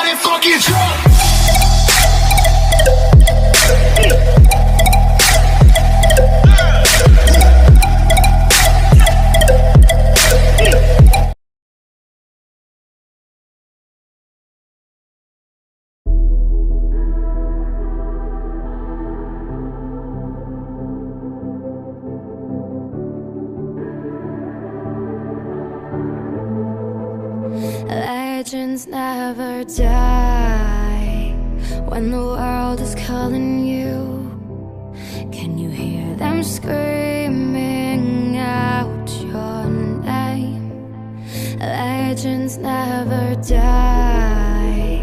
everybody fucking drunk. Legends never die when the world is calling you. Can you hear them screaming out your name? Legends never die,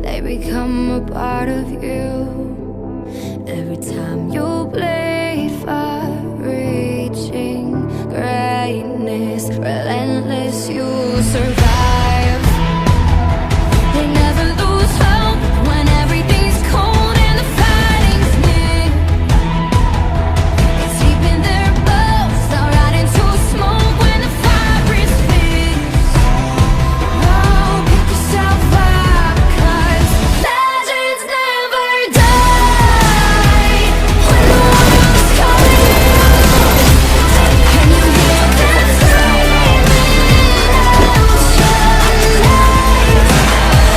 they become a part of you. Every time you bleed for reaching greatness, relentless, you survive. They never lose hope when everything's cold and the fighting's near. It's deep in their bones, they'll ride into smoke when the fire breathes fierce. Oh, pick yourself up, 'cause legends never die when the world's calling you. Can you hear them screaming out your name?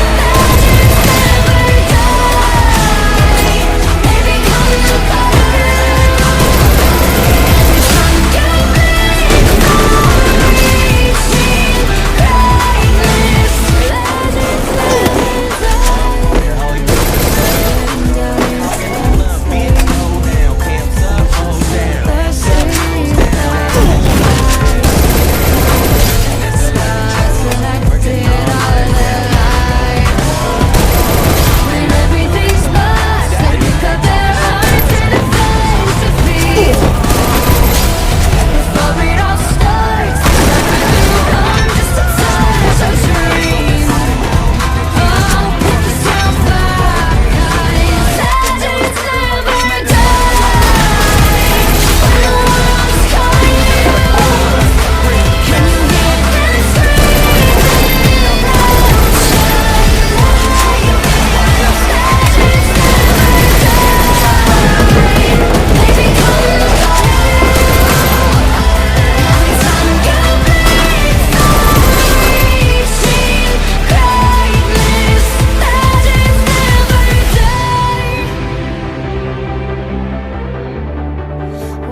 Legends never die, they become the color. Every time you breathe, reaching greatness. Legends never when everything's lost, they pick up their hearts and advance defeat. Before it all starts, everything comes just a touch of dream. Oh, pick yourself up, 'cause legends never die when the world's calling you. Can you hear them screaming out your name? Legends never die, they become the color. Every time you breathe, reaching greatness. Legends never die.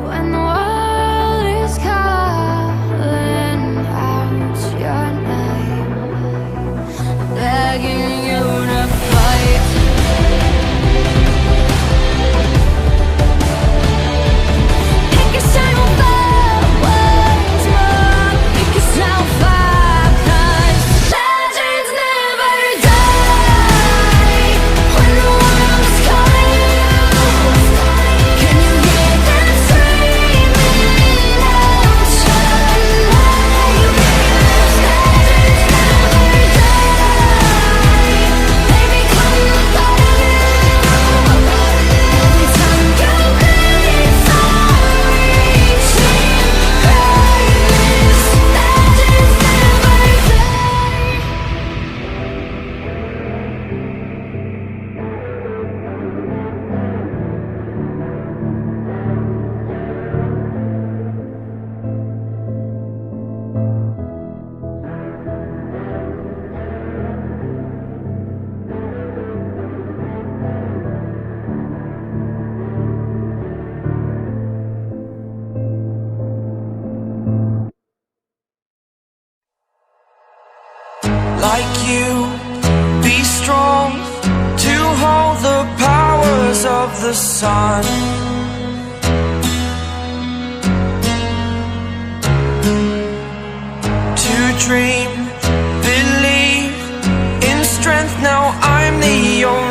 When the world is calling out your name, begging you to fight. Pick yourself up once more. Pick yourself up, 'cause legends never die when the world's calling you. Can you hear them screaming out your name? Legends never die, they become a part of you. Every time you breathe, reaching greatness. Legends never die. Like you, be strong to hold the powers of the sun. To dream, believe in strength. Now I'm the only